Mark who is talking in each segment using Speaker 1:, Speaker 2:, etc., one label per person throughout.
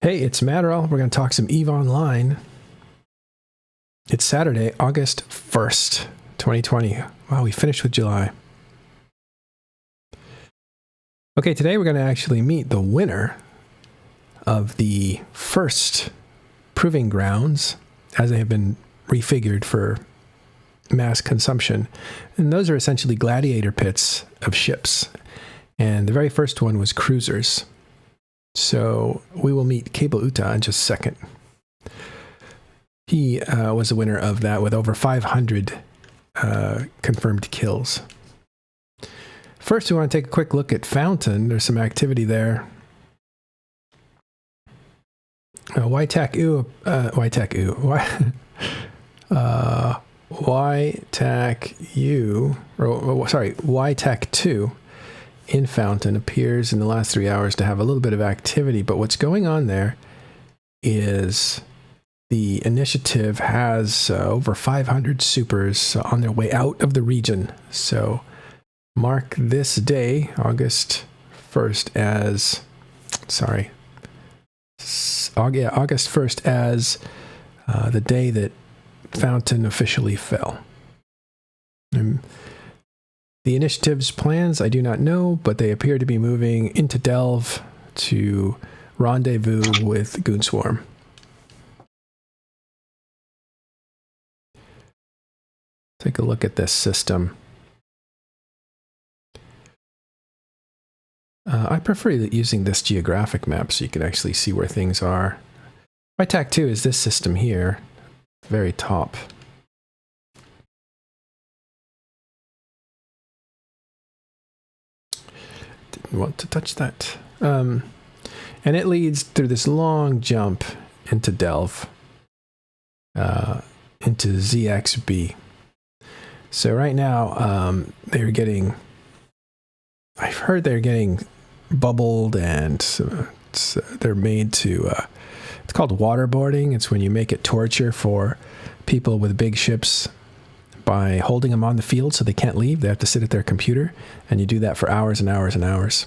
Speaker 1: Hey, it's Matterall. We're going to talk some EVE Online. It's Saturday, August 1st, 2020. Wow, we finished with July. Okay, today we're going to actually meet the winner of the first proving grounds as they have been refigured for mass consumption. And those are essentially gladiator pits of ships. And the very first one was cruisers. So we will meet Cable Uta in just a second. He was the winner of that with over 500 confirmed kills. First, we want to take a quick look at Fountain. There's some activity there. YTAC-U, YTAC-2 in Fountain appears in the last 3 hours to have a little bit of activity, but what's going on there is the initiative has over 500 supers on their way out of the region. So mark this day, August 1st, as August 1st as the day that Fountain officially fell. The initiative's plans, I do not know, but they appear to be moving into Delve to rendezvous with Goonswarm. Take a look at this system. I prefer using this geographic map so you can actually see where things are. YTAC-2 is this system here, very top. Didn't want to touch that. And it leads through this long jump into Delve, into ZXB. So right now, they're getting, I've heard they're getting bubbled, and they're made to, it's called waterboarding. It's when you make it torture for people with big ships by holding them on the field so they can't leave. They have to sit at their computer, and you do that for hours and hours and hours.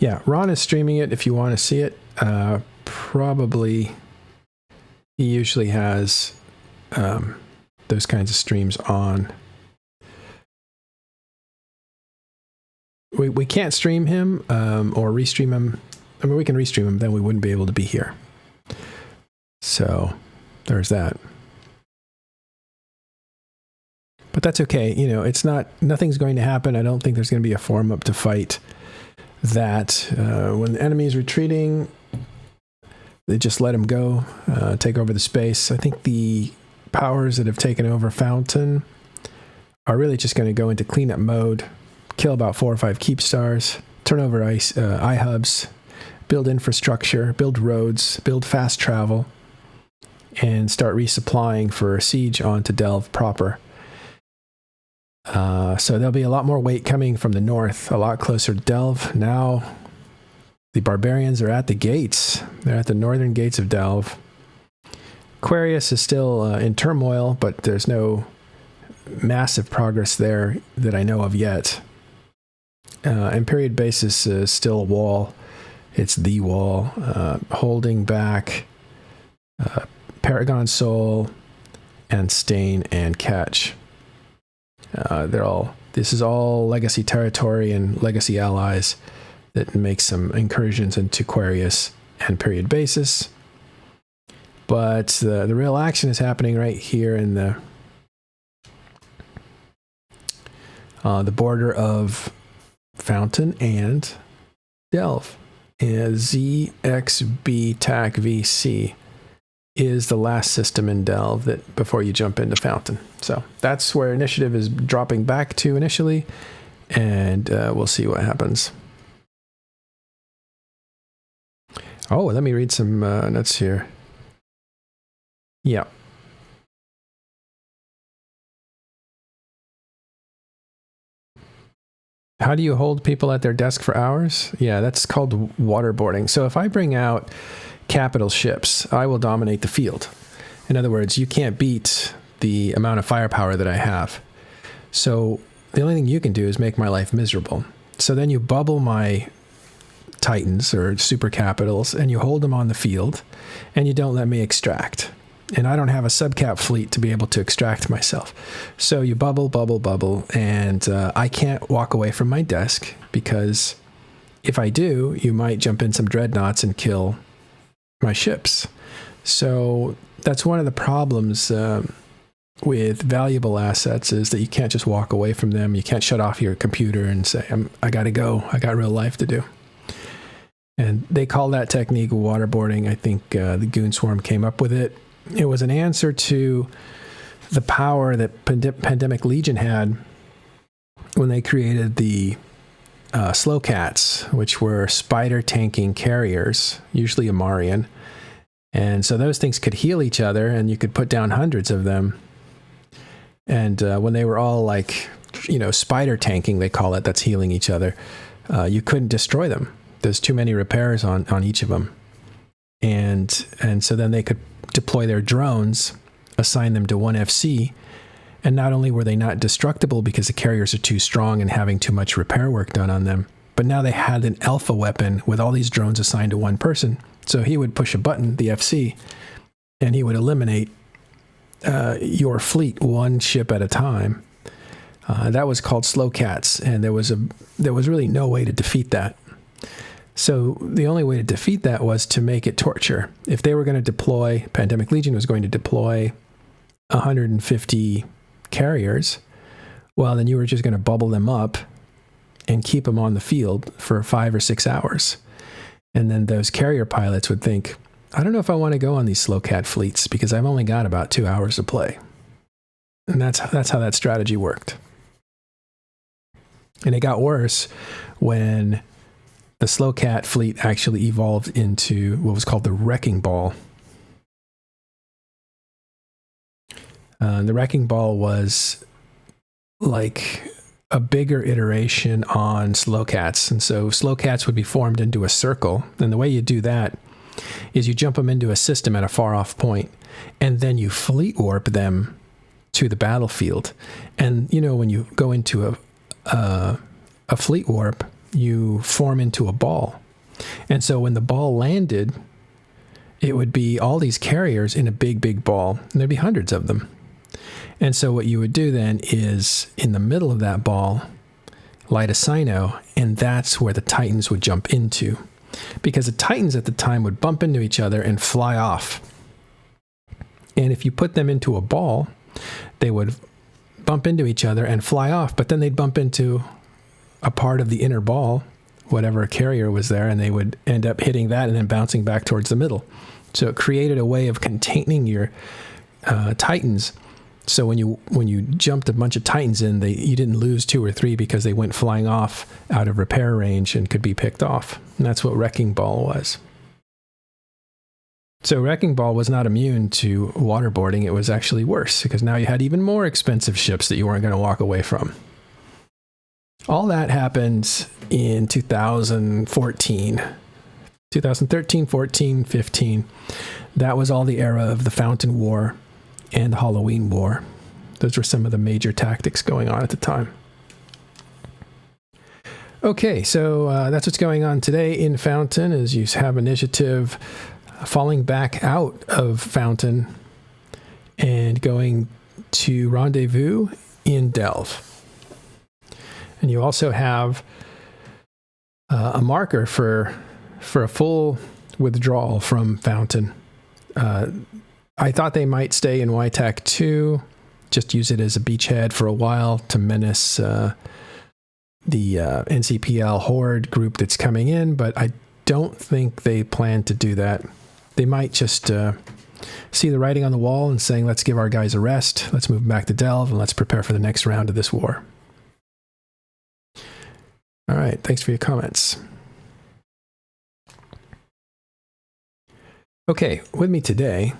Speaker 1: Yeah, Ron is streaming it if you want to see it. Probably he usually has those kinds of streams on. We can't stream him or restream him. I mean, we can restream him, then we wouldn't be able to be here. So there's that. But that's okay. You know, nothing's going to happen. I don't think there's going to be a form up to fight that. When the enemy is retreating, they just let him go, take over the space. I think the powers that have taken over Fountain are really just going to go into cleanup mode, kill about 4 or 5 keep stars, turn over iHubs, build infrastructure, build roads, build fast travel, and start resupplying for siege onto Delve proper. So there'll be a lot more weight coming from the north, a lot closer to Delve. Now the barbarians are at the gates. They're at the northern gates of Delve. Aquarius is still in turmoil, but there's no massive progress there that I know of yet. And period basis is still a wall. It's the wall, holding back Paragon Soul and Stain and Catch. This is all legacy territory and legacy allies that make some incursions into Aquarius and period basis. But the real action is happening right here in the border of Fountain and Delve. ZXB TAC VC is the last system in Delve that before you jump into Fountain. So that's where initiative is dropping back to initially, and we'll see what happens. Oh, let me read some notes here. Yeah. How do you hold people at their desk for hours? Yeah, that's called waterboarding. So if I bring out capital ships, I will dominate the field. In other words, you can't beat the amount of firepower that I have. So the only thing you can do is make my life miserable. So then you bubble my Titans or super capitals and you hold them on the field and you don't let me extract. And I don't have a subcap fleet to be able to extract myself. So you bubble, and I can't walk away from my desk because if I do, you might jump in some dreadnoughts and kill my ships. So that's one of the problems with valuable assets is that you can't just walk away from them. You can't shut off your computer and say, I got to go. I got real life to do. And they call that technique waterboarding. I think the Goon Swarm came up with it. It was an answer to the power that Pandemic Legion had when they created the slow cats, which were spider tanking carriers, usually Amarian. And so those things could heal each other and you could put down hundreds of them. And when they were all like, spider tanking, they call it, that's healing each other, you couldn't destroy them. There's too many repairs on each of them. And so then they could deploy their drones, assign them to one FC, and not only were they not destructible because the carriers are too strong and having too much repair work done on them, but now they had an alpha weapon with all these drones assigned to one person. So he would push a button, the FC, and he would eliminate your fleet one ship at a time. That was called slow cats, and there was really no way to defeat that. So the only way to defeat that was to make it torture. If they were going to deploy, Pandemic Legion was going to deploy 150 carriers, well, then you were just going to bubble them up and keep them on the field for 5 or 6 hours. And then those carrier pilots would think, I don't know if I want to go on these slow cat fleets because I've only got about 2 hours to play. And that's how that strategy worked. And it got worse when the slow cat fleet actually evolved into what was called the Wrecking Ball. The Wrecking Ball was like a bigger iteration on slow cats. And so slow cats would be formed into a circle. And the way you do that is you jump them into a system at a far off point, and then you fleet warp them to the battlefield. And, when you go into a fleet warp, you form into a ball. And so when the ball landed, it would be all these carriers in a big ball, and there'd be hundreds of them. And so what you would do then is, in the middle of that ball, light a Sino, and that's where the Titans would jump into. Because the Titans at the time would bump into each other and fly off. And if you put them into a ball, they would bump into each other and fly off, but then they'd bump into a part of the inner ball, whatever carrier was there, and they would end up hitting that and then bouncing back towards the middle. So it created a way of containing your Titans. So when you jumped a bunch of Titans in, you didn't lose 2 or 3 because they went flying off out of repair range and could be picked off. And that's what Wrecking Ball was. So Wrecking Ball was not immune to waterboarding. It was actually worse because now you had even more expensive ships that you weren't going to walk away from. All that happened in 2014, 2013, 14, 15. That was all the era of the Fountain War and the Halloween War. Those were some of the major tactics going on at the time. Okay, so that's what's going on today in Fountain, as you have initiative falling back out of Fountain and going to rendezvous in Delve. And you also have a marker for a full withdrawal from Fountain. I thought they might stay in YTAC 2, just use it as a beachhead for a while to menace the NCPL Horde group that's coming in, but I don't think they plan to do that. They might just see the writing on the wall and saying, let's give our guys a rest, let's move back to Delve, and let's prepare for the next round of this war. All right, thanks for your comments. Okay, with me today,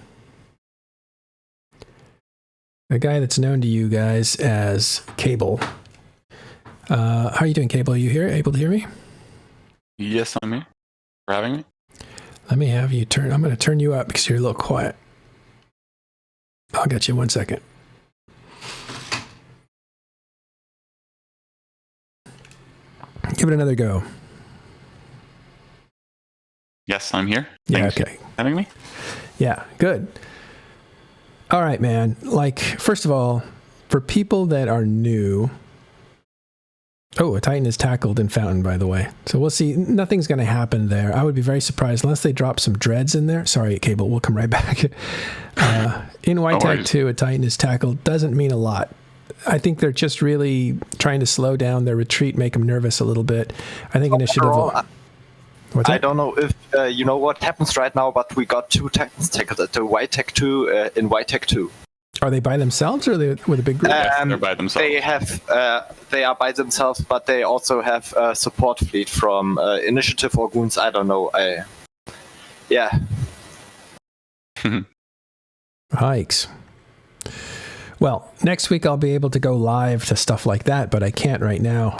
Speaker 1: a guy that's known to you guys as Cable. How are you doing, Cable? Are you here? Able to hear me?
Speaker 2: Yes, I'm here. For having me?
Speaker 1: Let me have you turn. I'm going to turn you up because you're a little quiet. I'll get you 1 second. Give it another go.
Speaker 2: Yes, I'm here.
Speaker 1: Yeah,
Speaker 2: Thanks
Speaker 1: okay.
Speaker 2: for having me.
Speaker 1: Yeah, good. All right, man. Like, first of all, for people that are new... Oh, a Titan is tackled in Fountain, by the way. So we'll see. Nothing's going to happen there. I would be very surprised unless they drop some dreads in there. Sorry, Cable. We'll come right back. In White Tag 2, a Titan is tackled doesn't mean a lot. I think they're just really trying to slow down their retreat, make them nervous a little bit. I think initiative will...
Speaker 3: I don't know if you know what happens right now, but we got 2 Titans tackled at the White Tag 2 in White Tag 2.
Speaker 1: Are they by themselves or are they with a big group?
Speaker 2: Yes, they're by themselves.
Speaker 3: They are by themselves, but they also have a support fleet from Initiative or Goons. I don't know. Yeah.
Speaker 1: Hikes. Well, next week I'll be able to go live to stuff like that, but I can't right now.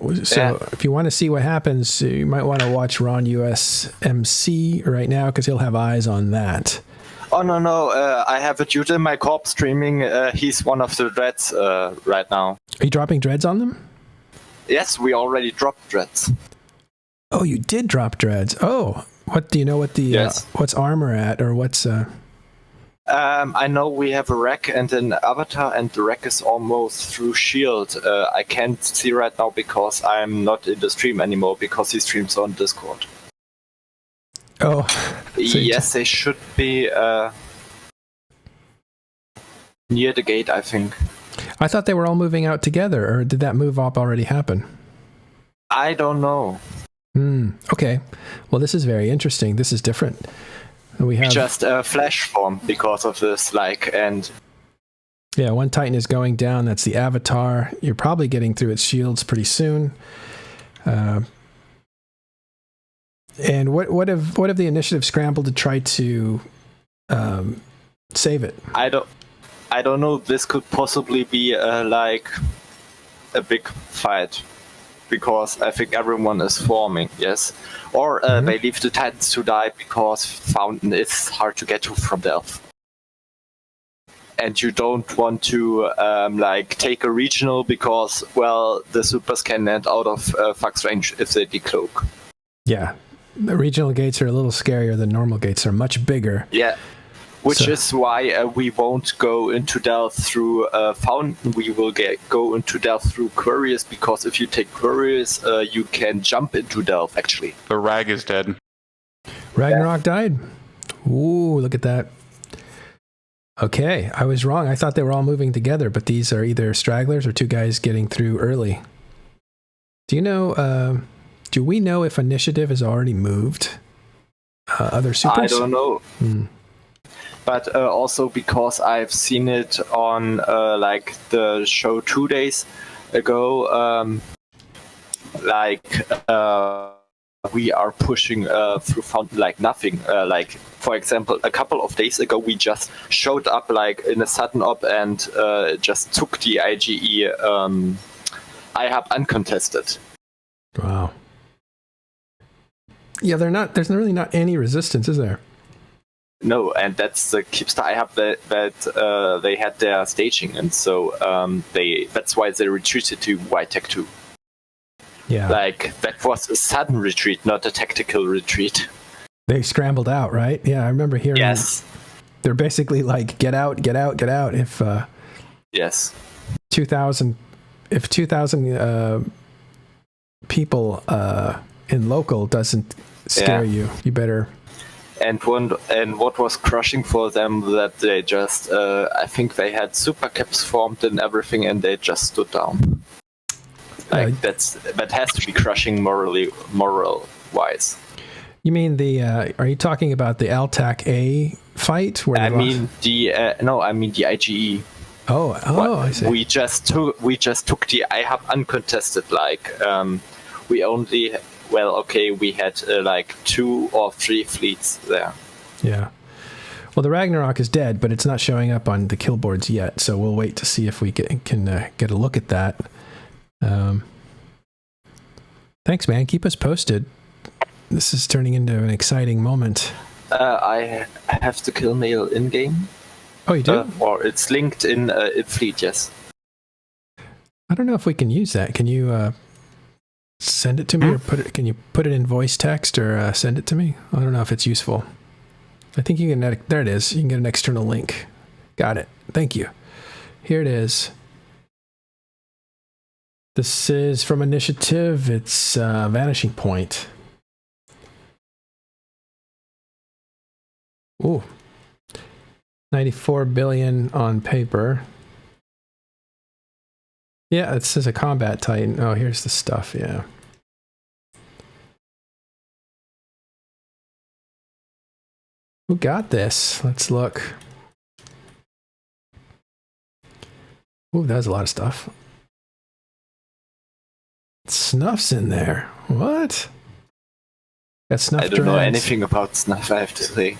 Speaker 1: If you want to see what happens, you might want to watch Ron USMC right now because he'll have eyes on that.
Speaker 3: Oh, no. I have a dude in my corp streaming. He's one of the dreads right now.
Speaker 1: Are you dropping dreads on them?
Speaker 3: Yes, we already dropped dreads.
Speaker 1: Oh, you did drop dreads. Oh, what do you know what the
Speaker 3: Yes.
Speaker 1: what's armor at or what's...
Speaker 3: I know we have a wreck and an avatar, and the wreck is almost through shield. I can't see right now because I'm not in the stream anymore because he streams on Discord.
Speaker 1: Oh. So
Speaker 3: yes, they should be near the gate, I think.
Speaker 1: I thought they were all moving out together, or did that move up already happen?
Speaker 3: I don't know.
Speaker 1: Okay. Well, this is very interesting. This is different. We have
Speaker 3: just a flash form because of this, and
Speaker 1: yeah, one Titan is going down. That's the avatar. You're probably getting through its shields pretty soon. And what have the initiative scrambled to try to save it?
Speaker 3: I don't know. This could possibly be a big fight because I think everyone is forming. Yes, or they leave the Titans to die because Fountain is hard to get to from the elf. And you don't want to take a regional because, well, the supers can land out of Fax range if they decloak.
Speaker 1: Yeah, the regional gates are a little scarier than normal gates. They're much bigger.
Speaker 3: Yeah, which is why we won't go into Delve through Fountain. We will go into Delve through Queries because if you take Queries, you can jump into Delve, actually.
Speaker 2: The Rag is dead.
Speaker 1: Ragnarok died? Ooh, look at that. Okay, I was wrong. I thought they were all moving together, but these are either stragglers or 2 guys getting through early. Do you know, do we know if initiative has already moved other supers?
Speaker 3: I don't know. But also because I've seen it on the show 2 days ago, we are pushing through Fountain like nothing. For example, a couple of days ago, we just showed up in a sudden op and just took the IGE IHub uncontested.
Speaker 1: Wow. Yeah, there's really not any resistance, is there?
Speaker 3: No, and that's the keeps the IHub that they had their staging, and so that's why they retreated to White Tech 2.
Speaker 1: Yeah.
Speaker 3: That was a sudden retreat, not a tactical retreat.
Speaker 1: They scrambled out, right? Yeah, I remember hearing.
Speaker 3: Yes.
Speaker 1: They're basically get out, get out, get out. If
Speaker 3: yes,
Speaker 1: 2,000 people in local doesn't scare you, you better.
Speaker 3: And what was crushing for them that they just I think they had super caps formed and everything, and they just stood down. That has to be crushing moral wise.
Speaker 1: You mean are you talking about the Altac A fight?
Speaker 3: I mean the IGE.
Speaker 1: I see.
Speaker 3: We just took the IHub uncontested. We had 2 or 3 fleets there.
Speaker 1: Yeah. Well, the Ragnarok is dead, but it's not showing up on the kill boards yet. So we'll wait to see if we can get a look at that. Thanks, man. Keep us posted. This is turning into an exciting moment.
Speaker 3: I have the kill mail in game.
Speaker 1: Oh, you do?
Speaker 3: Or it's linked in fleet, yes.
Speaker 1: I don't know if we can use that. Can you send it to me, or can you put it in voice text, or send it to me? I don't know if it's useful. I think you can, there it is. You can get an external link. Got it. Thank you. Here it is. This is from Initiative. It's Vanishing Point. Ooh. 94 billion on paper. Yeah, it says a combat titan. Oh, here's the stuff, yeah. Who got this? Let's look. Ooh, that's a lot of stuff. Snuff's in there. What? Got snuff.
Speaker 3: I don't know anything about snuff, I have to say.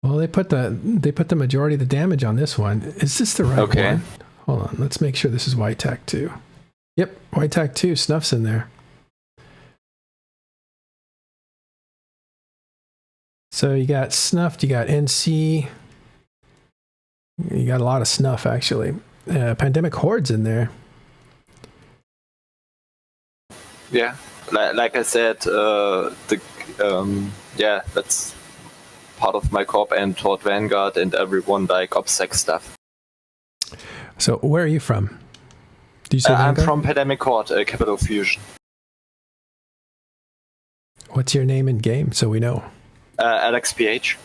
Speaker 1: Well, they put the majority of the damage on this one. Is this the right one? Hold on, let's make sure this is White Tac 2. Yep, White Tac 2, snuff's in there. So you got snuffed, you got NC. You got a lot of snuff, actually. Pandemic Horde's in there.
Speaker 3: Yeah, like I said, that's part of my corp and Toward Vanguard and everyone like OPSEC stuff.
Speaker 1: So where are you from? Do you say
Speaker 3: I'm from Pandemic Horde, Capital Fusion.
Speaker 1: What's your name in game, so we know?
Speaker 3: LXPH.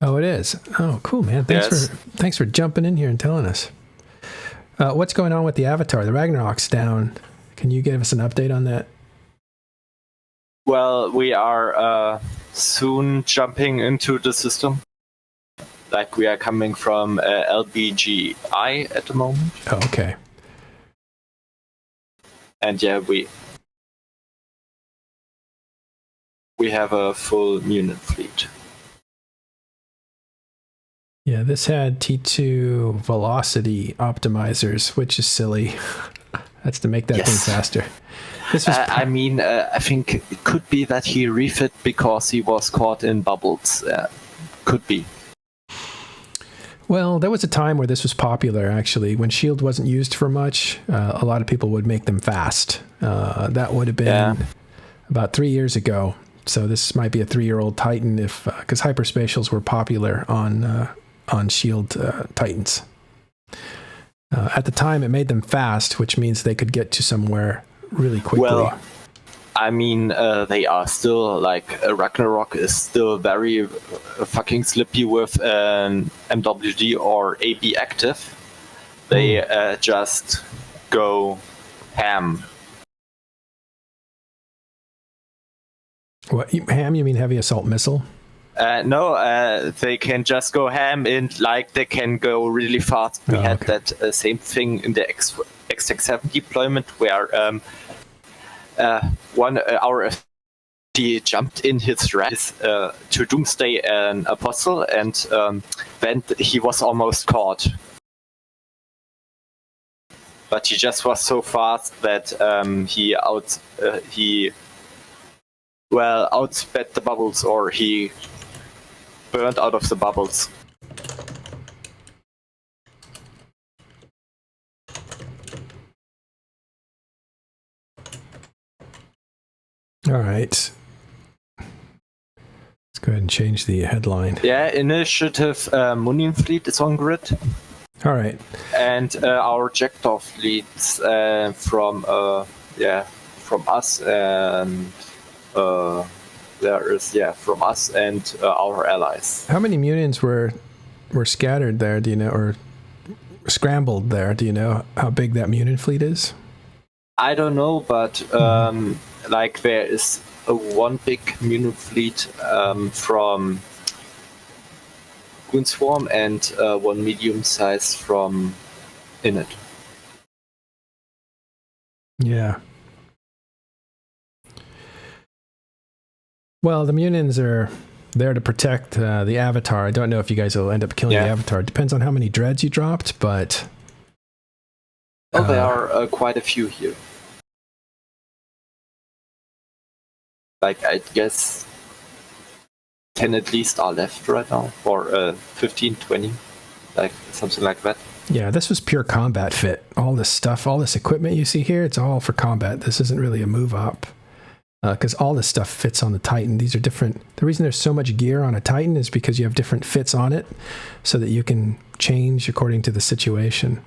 Speaker 1: Oh, it is. Oh, cool, man. Thanks for jumping in here and telling us. What's going on with the Avatar? The Ragnarok's down. Can you give us an update on that?
Speaker 3: Well, we are soon jumping into the system. Like, we are coming from LBGI at the moment.
Speaker 1: Oh, okay.
Speaker 3: And yeah, we have a full Munin fleet.
Speaker 1: Yeah, this had T2 velocity optimizers, which is silly. That's to make that thing faster. This was
Speaker 3: I think it could be that he refit because he was caught in bubbles. Could be.
Speaker 1: Well, there was a time where this was popular, actually. When Shield wasn't used for much, a lot of people would make them fast. That would have been about 3 years ago. So this might be a 3-year-old Titan, because hyperspatials were popular on Shield Titans. At the time, it made them fast, which means they could get to somewhere really quickly.
Speaker 3: Well, I mean, they are still, like, Ragnarok is still very fucking slippy with an MWD or AB active. They just go ham.
Speaker 1: What, ham? You mean heavy assault missile?
Speaker 3: No, they can just go ham and like they can go really fast. We had that same thing in the X-Tech 7 deployment where our FD jumped in his rise to Doomsday an Apostle, and then he was almost caught. But he just was so fast that he outsped the bubbles, or he burned out of the bubbles.
Speaker 1: All right. Let's go ahead and change the headline.
Speaker 3: Yeah, Initiative Munin fleet is on grid.
Speaker 1: All right.
Speaker 3: And our Jackdaw fleets from us and from us and our allies.
Speaker 1: How many Munins were scattered there? Do you know, or scrambled there? Do you know how big that Munin fleet is?
Speaker 3: I don't know, but like there is one big Munin fleet from Goonswarm and one medium size from Init.
Speaker 1: Yeah. Well, the Munins are there to protect the Avatar. I don't know if you guys will end up killing the Avatar. It depends on how many dreads you dropped, but...
Speaker 3: there are quite a few here. Like, I guess 10 at least are left right now, or 15, 20, like something like that.
Speaker 1: Yeah, this was pure combat fit. All this stuff, all this equipment you see here, it's all for combat. This isn't really a move up. Because all this stuff fits on the Titan. These are different. The reason there's so much gear on a Titan is because you have different fits on it so that you can change according to the situation.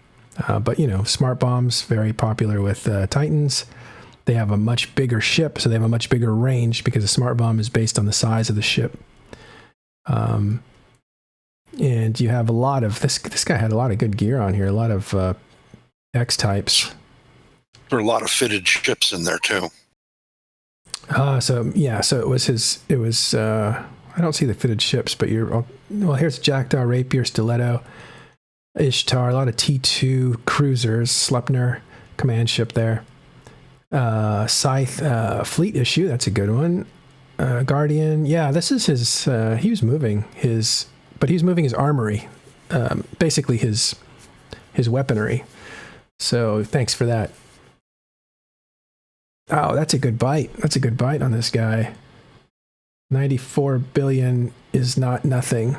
Speaker 1: But, smart bombs, very popular with Titans. They have a much bigger ship, so they have a much bigger range because a smart bomb is based on the size of the ship. And you have a lot of, this guy had a lot of good gear on here, a lot of X-types.
Speaker 4: There are a lot of fitted ships in there, too.
Speaker 1: So it was I don't see the fitted ships, but here's Jackdaw, Rapier, Stiletto, Ishtar, a lot of T2 cruisers, Sleipnir, command ship there. Scythe, fleet issue, that's a good one. Guardian, yeah, this is his, he was moving his armory, basically his weaponry. So thanks for that. Oh, that's a good bite. That's a good bite on this guy. 94 billion is not nothing.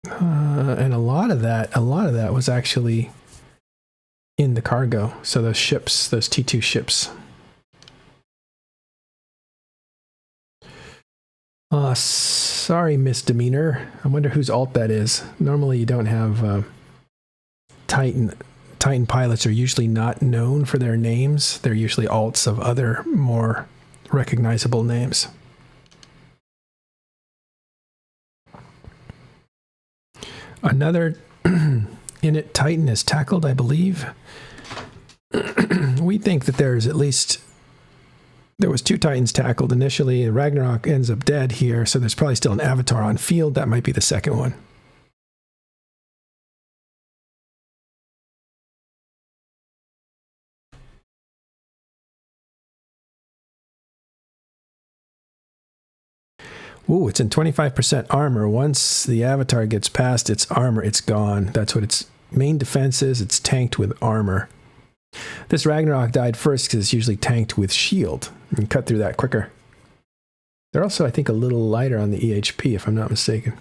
Speaker 1: And a lot of that was actually in the cargo. So those ships, those T2 ships. Sorry, misdemeanor. I wonder whose alt that is. Normally you don't have... Titan pilots are usually not known for their names. They're usually alts of other more recognizable names. Another Init Titan is tackled, I believe. We think that there was 2 Titans tackled initially, and Ragnarok ends up dead here, so there's probably still an Avatar on field. That might be the second one. Ooh, it's in 25% armor. Once the Avatar gets past its armor, it's gone. That's what its main defense is. It's tanked with armor. This Ragnarok died first because it's usually tanked with shield. You can cut through that quicker. They're also, I think, a little lighter on the EHP, if I'm not mistaken.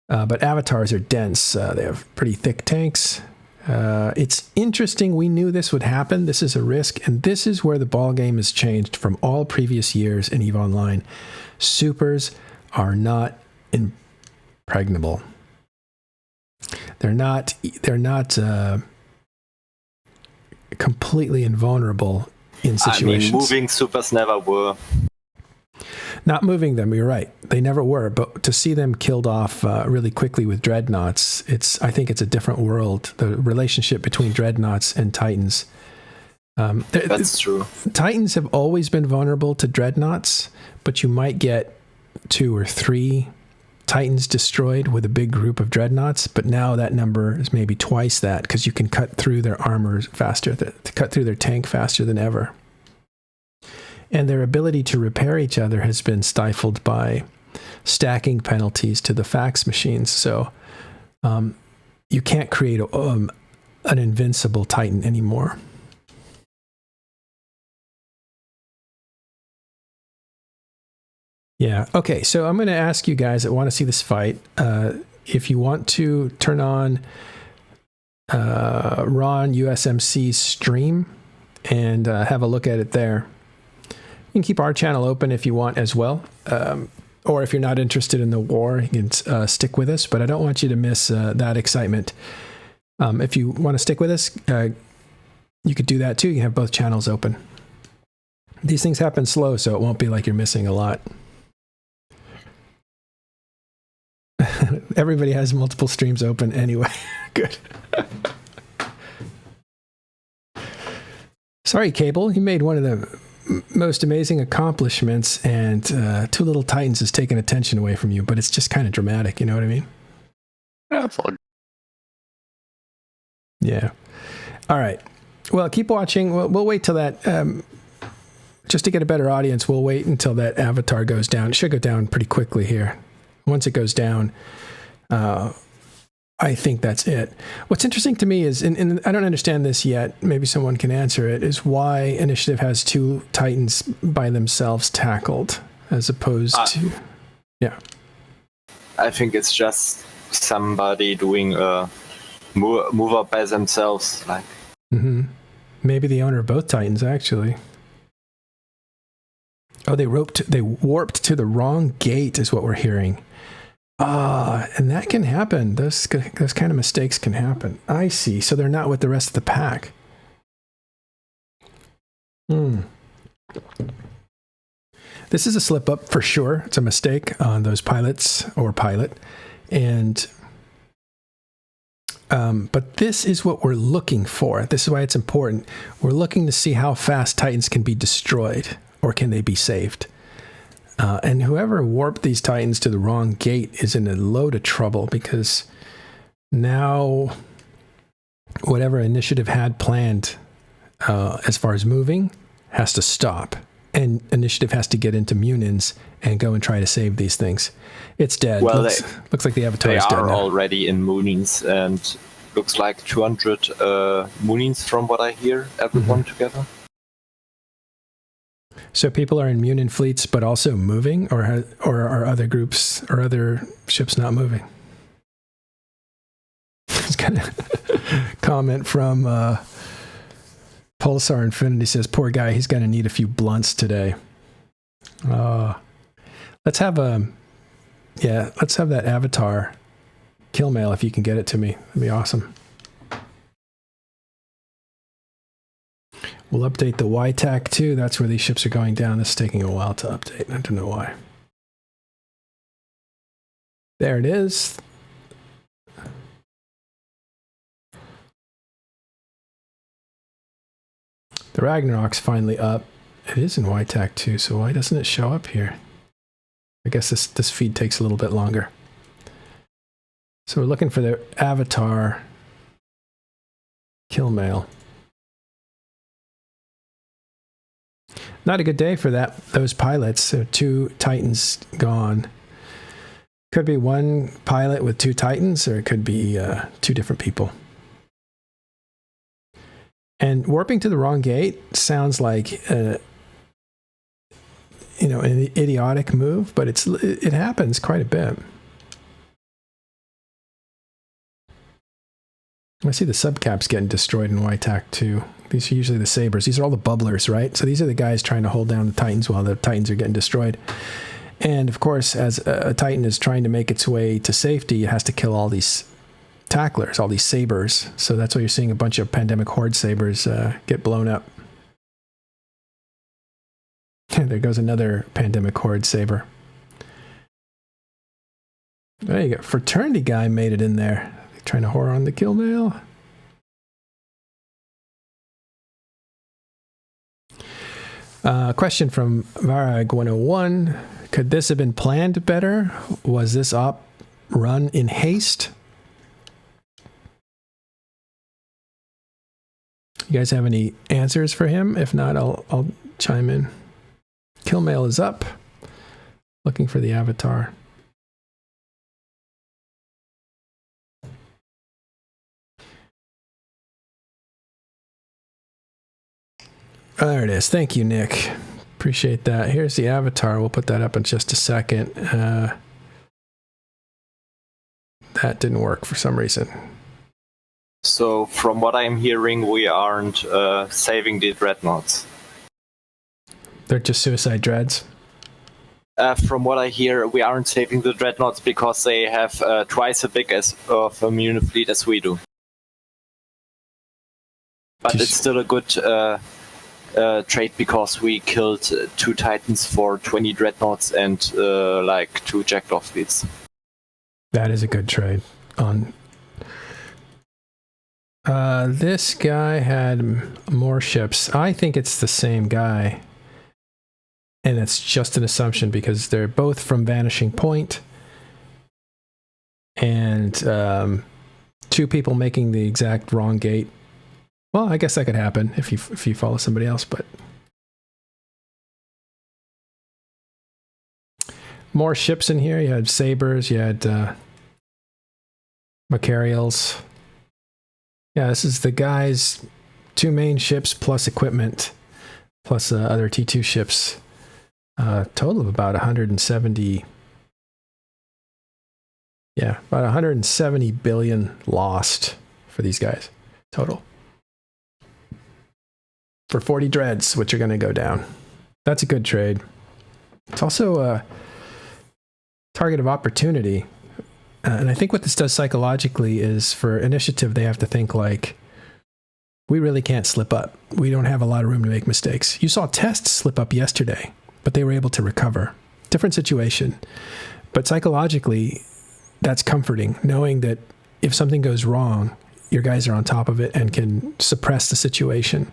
Speaker 1: But Avatars are dense. They have pretty thick tanks. It's interesting. We knew this would happen. This is a risk, and this is where the ball game has changed from all previous years in EVE Online. Supers are not impregnable. They're not completely invulnerable in situations.
Speaker 3: I mean, moving supers never were.
Speaker 1: Not moving them, you're right. They never were, but to see them killed off really quickly with dreadnoughts, I think it's a different world. The relationship between dreadnoughts and Titans.
Speaker 3: That's true.
Speaker 1: Titans have always been vulnerable to dreadnoughts, but you might get 2 or 3 Titans destroyed with a big group of dreadnoughts, but now that number is maybe twice that because you can cut through their armor faster, cut through their tank faster than ever. And their ability to repair each other has been stifled by stacking penalties to the fax machines. So you can't create an invincible Titan anymore. Yeah. Okay. So I'm going to ask you guys that want to see this fight, if you want to turn on Ron USMC's stream and have a look at it there. You can keep our channel open if you want as well. Or if you're not interested in the war, you can stick with us. But I don't want you to miss that excitement. If you want to stick with us, you could do that too. You can have both channels open. These things happen slow, so it won't be like you're missing a lot. Everybody has multiple streams open anyway. Good. Sorry, Cable. You made one of the most amazing accomplishments, and 2 little Titans has taken attention away from you, but it's just kind of dramatic. You know what I mean?
Speaker 2: Yeah, that's all.
Speaker 1: Yeah. All right. Well, keep watching. We'll wait till that... just to get a better audience, we'll wait until that Avatar goes down. It should go down pretty quickly here. Once it goes down, I think that's it. What's interesting to me is, and I don't understand this yet, maybe someone can answer it, is why Initiative has 2 Titans by themselves tackled. as opposed to... Yeah.
Speaker 3: I think it's just somebody doing a move up by themselves. Like,
Speaker 1: maybe the owner of both Titans, actually. Oh, they warped to the wrong gate, is what we're hearing. And that can happen. Those kind of mistakes can happen. I see. So they're not with the rest of the pack. This is a slip up for sure. It's a mistake on those pilots or pilot. And but this is what we're looking for. This is why it's important. We're looking to see how fast Titans can be destroyed, or can they be saved. And whoever warped these Titans to the wrong gate is in a load of trouble, because now whatever initiative had planned as far as moving has to stop. And initiative has to get into Munins and go and try to save these things. It's dead.
Speaker 3: Well,
Speaker 1: looks like the Avatar is dead
Speaker 3: now. They are
Speaker 1: now.
Speaker 3: already in Moonings, and looks like 200 Moonings from what I hear, everyone together.
Speaker 1: So people are in Munin fleets, but also moving, or are other groups or other ships not moving? It's kind of comment from Pulsar Infinity says, "Poor guy, he's going to need a few blunts today." Let's have that Avatar kill mail if you can get it to me. That'd be awesome. We'll update the YTAC too. That's where these ships are going down. This is taking a while to update. I don't know why. There it is. The Ragnarok's finally up. It is in YTAC too, so why doesn't it show up here? I guess this feed takes a little bit longer. So we're looking for the Avatar kill mail. Not a good day for those pilots. So 2 Titans gone. Could be one pilot with 2 Titans, or it could be 2 different people. And warping to the wrong gate sounds like an idiotic move, but it happens quite a bit. I see the subcaps getting destroyed in YTAC too. These are usually the sabers. These are all the bubblers, right? So these are the guys trying to hold down the Titans while the Titans are getting destroyed. And of course, as a Titan is trying to make its way to safety, it has to kill all these tacklers, all these sabers. So that's why you're seeing a bunch of Pandemic Horde sabers get blown up. There goes another Pandemic Horde saber. There you go. Fraternity guy made it in there. Trying to whore on the kill mail. Question from Varag 101. Could this have been planned better? Was this op run in haste? You guys have any answers for him? If not, I'll chime in. Kill mail is up. Looking for the Avatar. There it is. Thank you, Nick. Appreciate that. Here's the Avatar. We'll put that up in just a second. That didn't work for some reason.
Speaker 3: So, from what I'm hearing, we aren't saving the dreadnoughts.
Speaker 1: They're just suicide dreads?
Speaker 3: From what I hear, we aren't saving the dreadnoughts because they have twice as big of a Munich fleet as we do. But it's still a good trade because we killed 2 Titans for 20 dreadnoughts and 2 Jackdaw fleets.
Speaker 1: That is a good trade. This guy had more ships. I think it's the same guy. And it's just an assumption because they're both from Vanishing Point. And 2 people making the exact wrong gate. Well, I guess that could happen if you follow somebody else, but more ships in here. You had sabers, you had Macarials. Yeah, this is the guys' 2 main ships plus equipment, plus other T2 ships Total of about 170. Yeah, about 170 billion lost for these guys total. For 40 dreads, which are going to go down. That's a good trade. It's also a target of opportunity. And I think what this does psychologically is for initiative, they have to think like, we really can't slip up. We don't have a lot of room to make mistakes. You saw tests slip up yesterday, but they were able to recover. Different situation. But psychologically, that's comforting, knowing that if something goes wrong, your guys are on top of it and can suppress the situation.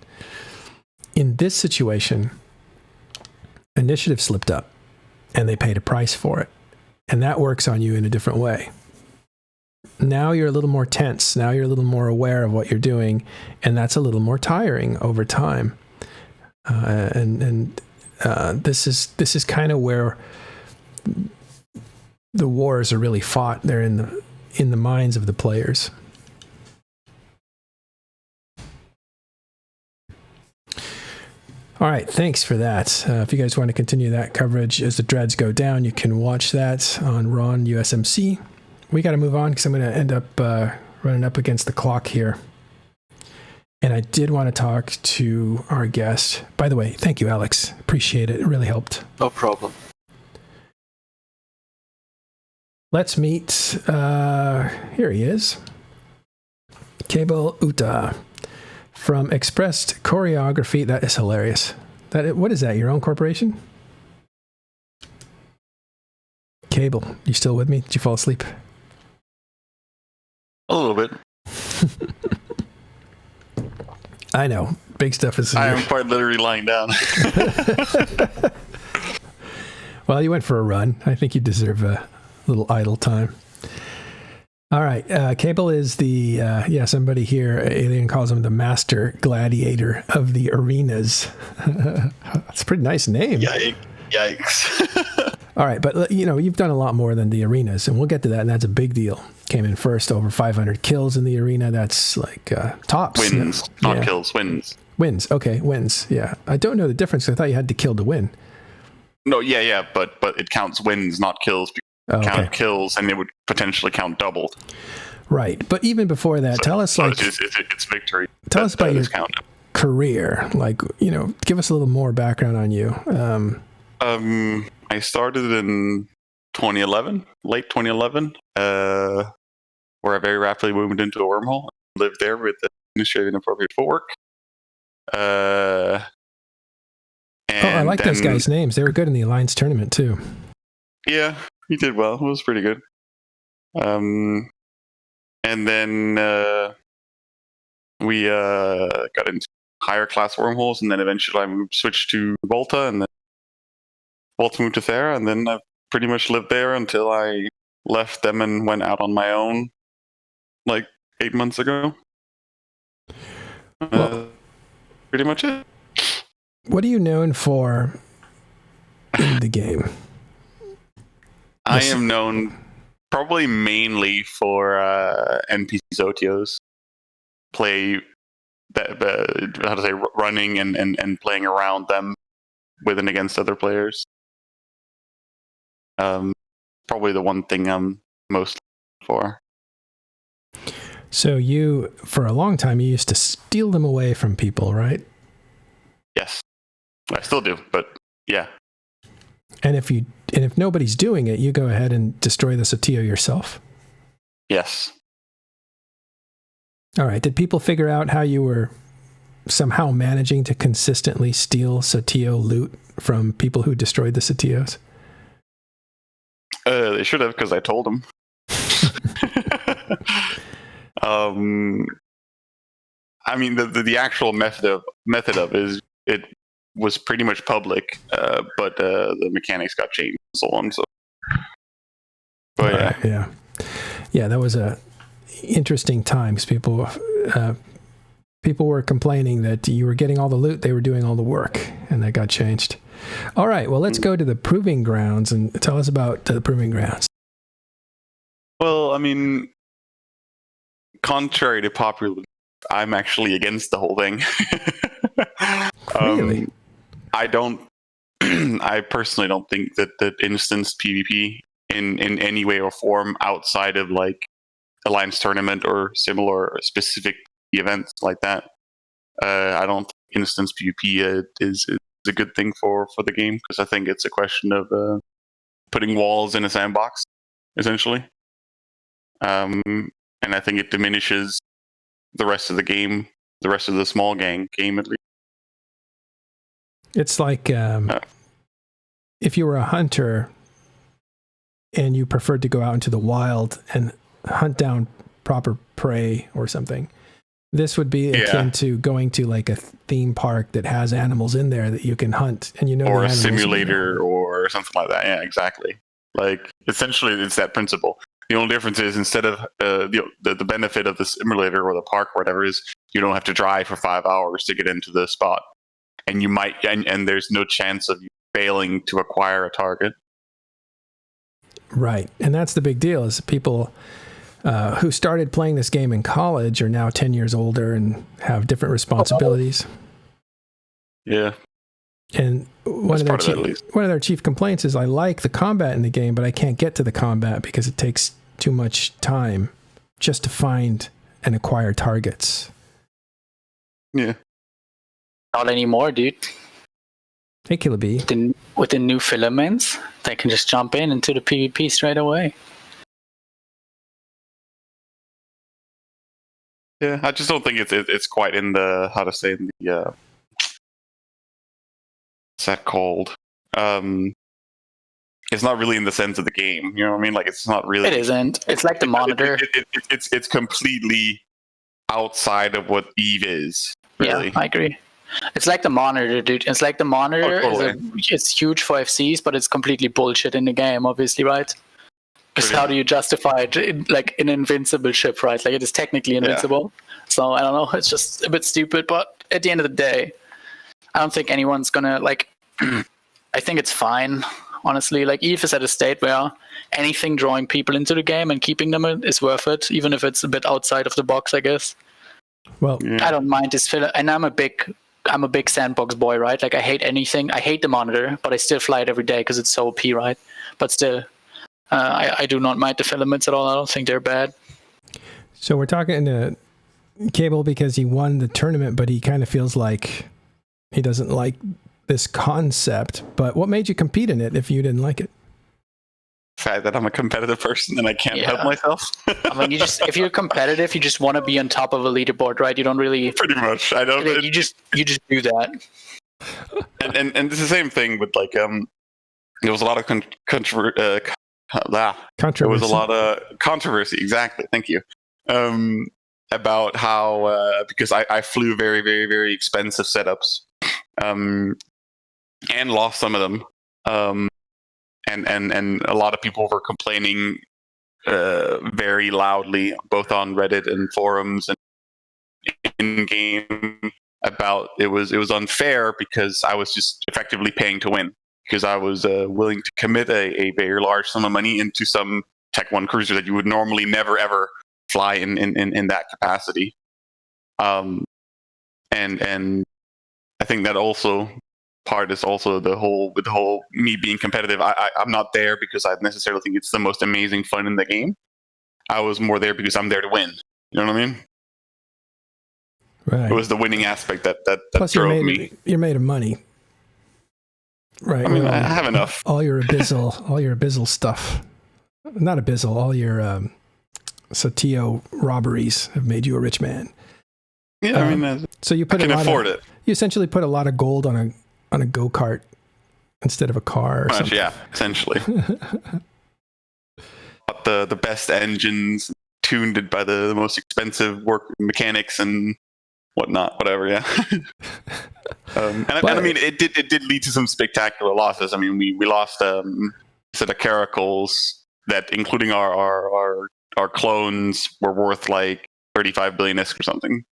Speaker 1: In this situation, initiative slipped up and they paid a price for it. And that works on you in a different way. Now you're a little more tense. Now you're a little more aware of what you're doing. And that's a little more tiring over time. This is kind of where the wars are really fought. They're in the minds of the players. All right, thanks for that. If you guys want to continue that coverage as the dreads go down, you can watch that on Ron USMC. We got to move on because I'm going to end up running up against the clock here. And I did want to talk to our guest. By the way, thank you, Alex. Appreciate it. It really helped.
Speaker 3: No problem.
Speaker 1: Let's meet, here he is, Cable Uta from Expressed Choreography. That is hilarious. What is that, your own corporation? Cable, you still with me? Did you fall asleep?
Speaker 2: A little bit.
Speaker 1: I know. Big stuff is...
Speaker 2: I am quite literally lying down.
Speaker 1: Well, you went for a run. I think you deserve a little idle time. All right. Cable is the, somebody here, Alien calls him the master gladiator of the arenas. That's a pretty nice name.
Speaker 2: Yikes.
Speaker 1: All right. But, you've done a lot more than the arenas, and we'll get to that, and that's a big deal. Came in first, over 500 kills in the arena. That's like tops.
Speaker 2: Wins, not kills, wins.
Speaker 1: Wins. Okay, wins. Yeah. I don't know the difference. I thought you had to kill to win.
Speaker 2: No, but it counts wins, not kills. Count kills, and it would potentially count double.
Speaker 1: Right, but even before that, tell us
Speaker 2: it's victory.
Speaker 1: Tell us about your career. Like, give us a little more background on you.
Speaker 2: I started in 2011, late 2011, where I very rapidly moved into a wormhole. Lived there with administrative inappropriate footwork.
Speaker 1: I like those guys' names. They were good in the Alliance tournament too.
Speaker 2: Yeah. He did well. It was pretty good. And then we got into higher class wormholes, and then eventually I switched to Volta, and then Volta moved to Thera, and then I pretty much lived there until I left them and went out on my own like 8 months ago. Pretty much it.
Speaker 1: What are you known for in the game?
Speaker 2: I am known probably mainly for NPC OTOs. Play running and playing around them with and against other players. Probably the one thing I'm most for.
Speaker 1: So you, for a long time, you used to steal them away from people, right?
Speaker 2: Yes, I still do, but yeah.
Speaker 1: And if nobody's doing it, you go ahead and destroy the Sotio yourself?
Speaker 2: Yes.
Speaker 1: All right. Did people figure out how you were somehow managing to consistently steal Sotio loot from people who destroyed the Sotios?
Speaker 2: They should have, because I told them. I mean, the actual method of is it was pretty much public, but the mechanics got changed and so on. So, but
Speaker 1: yeah, that was a interesting time because people were complaining that you were getting all the loot, they were doing all the work, and that got changed. All right, well, let's go to the proving grounds and tell us about the proving grounds.
Speaker 2: Well, I mean, contrary to popular, I'm actually against the whole thing.
Speaker 1: Really?
Speaker 2: I don't I personally don't think that instance PvP in any way or form outside of like Alliance tournament or similar specific events like that. I don't think instance PvP is a good thing for the game, because I think it's a question of putting walls in a sandbox, essentially. And I think it diminishes the rest of the game, the rest of the small game at least.
Speaker 1: It's like if you were a hunter and you preferred to go out into the wild and hunt down proper prey or something, this would be akin to going to like a theme park that has animals in there that you can hunt, and you know,
Speaker 2: or a simulator or something like that. Yeah, exactly. Like essentially, it's that principle. The only difference is, instead of the benefit of the simulator or the park or whatever is, you don't have to drive for 5 hours to get into the spot, and you might and there's no chance of you failing to acquire a target.
Speaker 1: Right, and that's the big deal. Is people who started playing this game in college are now 10 years older and have different responsibilities.
Speaker 2: Yeah.
Speaker 1: And one of their chief complaints is, I like the combat in the game, but I can't get to the combat because it takes too much time just to find and acquire targets.
Speaker 2: Yeah.
Speaker 5: Not anymore, dude.
Speaker 1: Hey, Killer B.
Speaker 5: With the new filaments, they can just jump into the PvP straight away.
Speaker 2: Yeah, I just don't think it's quite in the, how to say, in the what's that called? It's not really in the sense of the game. You know what I mean? Like, it's not really.
Speaker 5: It isn't. It's like the monitor.
Speaker 2: It's completely outside of what Eve is. Really.
Speaker 5: Yeah, I agree. It's like the monitor, dude. It's like the monitor.
Speaker 2: Oh, totally.
Speaker 5: It's huge for FCs, but it's completely bullshit in the game, obviously, right? Because how do you justify it, like an invincible ship, right? Like, it is technically invincible. Yeah. So I don't know. It's just a bit stupid. But at the end of the day, I don't think anyone's gonna like. I think it's fine, honestly. Like, Eve is at a state where anything drawing people into the game and keeping them is worth it, even if it's a bit outside of the box, I guess.
Speaker 1: Well,
Speaker 5: I don't mind this film, and I'm a big sandbox boy, right? Like, I hate anything. I hate the monitor, but I still fly it every day because it's so OP, right? But still, I do not mind the filaments at all. I don't think they're bad.
Speaker 1: So we're talking to Cable because he won the tournament, but he kind of feels like he doesn't like this concept. But what made you compete in it if you didn't like it?
Speaker 2: The fact that I'm a competitive person and I can't help myself.
Speaker 5: I mean, if you're competitive, you just want to be on top of a leaderboard, right? You don't really.
Speaker 2: Pretty much. I don't.
Speaker 5: You just do that.
Speaker 2: And it's the same thing with like there was a lot of controversy. There was a lot of controversy. Exactly. Thank you. About how because I flew very, very, very expensive setups, and lost some of them. And a lot of people were complaining very loudly, both on Reddit and forums and in game, about it was unfair because I was just effectively paying to win, because I was willing to commit a very large sum of money into some Tech 1 cruiser that you would normally never ever fly in that capacity. And I think that also part is also the whole me being competitive. I'm not there because I necessarily think it's the most amazing fun in the game. I was more there because I'm there to win. You know what I mean?
Speaker 1: Right.
Speaker 2: It was the winning aspect that
Speaker 1: Plus
Speaker 2: drove me.
Speaker 1: You're made of money. Right.
Speaker 2: I mean, I have enough.
Speaker 1: All your Abyssal stuff. Not Abyssal, all your Satio robberies have made you a rich man.
Speaker 2: Yeah, I mean,
Speaker 1: so you put
Speaker 2: I can afford it.
Speaker 1: You essentially put a lot of gold on a go-kart instead of a car or something.
Speaker 2: Yeah, essentially. the best engines, tuned it by the most expensive work mechanics and whatnot, whatever. Yeah. And I mean, it did lead to some spectacular losses. I mean, we lost a set of caracals that, including our clones, were worth like 35 billion ISK or something.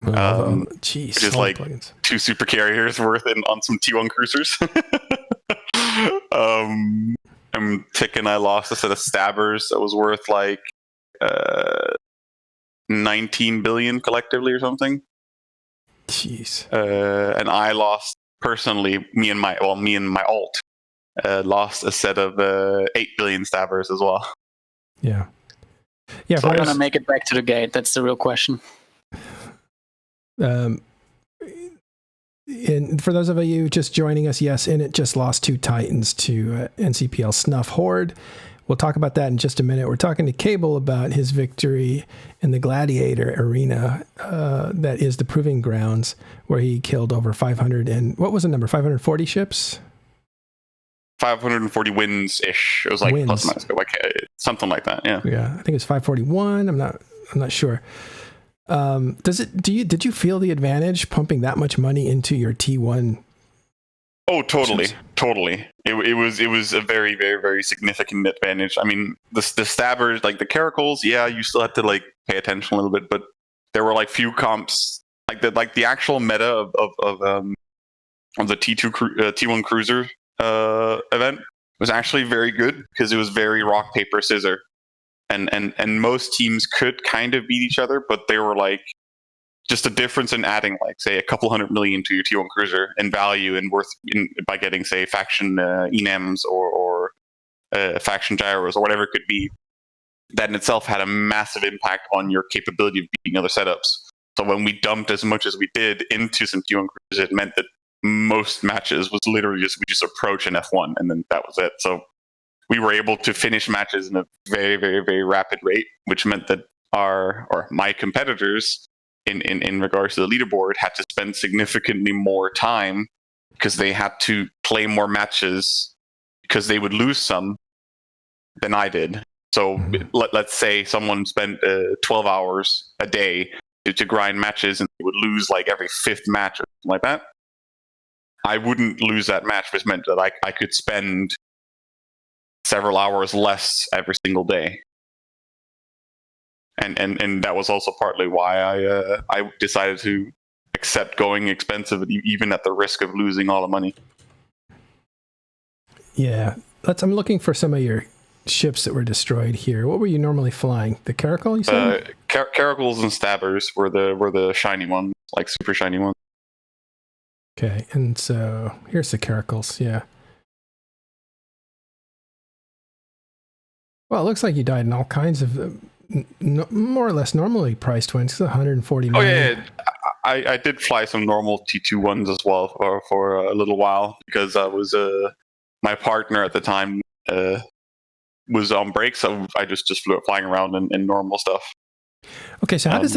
Speaker 1: Jeez,
Speaker 2: which is like plugins. 2 super carriers worth on some T1 cruisers. And Tick and I lost a set of stabbers that was worth like 19 billion collectively or something.
Speaker 1: Jeez.
Speaker 2: And I lost personally, me and my alt lost a set of 8 billion stabbers as well.
Speaker 1: Yeah. Yeah.
Speaker 5: So I'm gonna make it back to the gate. That's the real question.
Speaker 1: And for those of you just joining us, yes, Init just lost 2 Titans to NCPL Snuff Horde. We'll talk about that in just a minute. We're talking to Cable about his victory in the Gladiator arena, that is the Proving Grounds, where he killed over 500 and what was the number? 540 ships?
Speaker 2: 540 wins-ish. It was like plus minus, like something like that. Yeah.
Speaker 1: Yeah, I think it's 541. I'm not sure. Did you feel the advantage pumping that much money into your T1?
Speaker 2: Oh, totally. It was a very, very, very significant advantage. I mean, the stabbers, like the Caracals, yeah, you still had to like pay attention a little bit, but there were like few comps, like the actual meta of the T1 cruiser event was actually very good because it was very rock paper scissor, and most teams could kind of beat each other, but they were like just a difference in adding, like, say, a couple 100 million to your T1 cruiser in value and worth by getting, say, faction ENEMs or faction gyros or whatever it could be. That in itself had a massive impact on your capability of beating other setups. So when we dumped as much as we did into some T1 cruisers, it meant that most matches was literally we just approach an F1 and then that was it. So we were able to finish matches in a very, very, very rapid rate, which meant that my competitors in regards to the leaderboard had to spend significantly more time because they had to play more matches because they would lose some than I did. So let's say someone spent 12 hours a day to grind matches and they would lose like every 5th match or something like that. I wouldn't lose that match, which meant that I could spend several hours less every single day. And that was also partly why I decided to accept going expensive, even at the risk of losing all the money.
Speaker 1: Yeah, I'm looking for some of your ships that were destroyed here. What were you normally flying? The Caracal, you said?
Speaker 2: Caracals and Stabbers were the shiny ones, like super shiny ones.
Speaker 1: Okay, and so here's the Caracals. Yeah. Well, it looks like you died in all kinds of more or less normally priced ones. It's 149.
Speaker 2: Oh yeah, I did fly some normal T2 ones as well for a little while because I was my partner at the time was on break, so I just flew flying around in normal stuff.
Speaker 1: Okay, so how does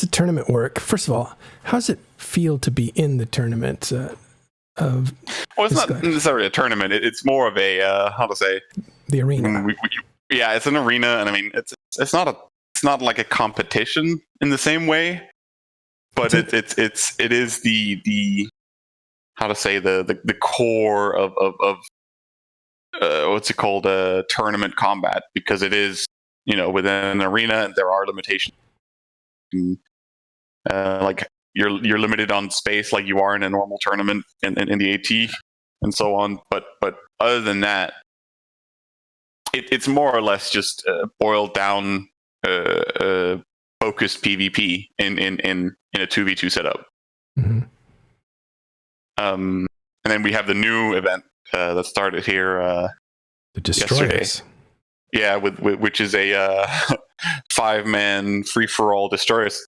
Speaker 1: the tournament work? First of all, how does it feel to be in the tournament? Well,
Speaker 2: it's not necessarily a tournament. It's more of a how to say,
Speaker 1: the arena.
Speaker 2: Yeah, it's an arena, and I mean, it's not like a competition in the same way, but it is the how to say the core of what's it called, tournament combat, because it is, within an arena there are limitations. Like you're limited on space like you are in a normal tournament in the AT and so on, but other than that, it's more or less just boiled down focused PvP in a 2v2 setup.
Speaker 1: Mm-hmm.
Speaker 2: And then we have the new event that started here
Speaker 1: the Destroyers.
Speaker 2: Yesterday. Yeah, which is a 5-man free-for-all Destroyers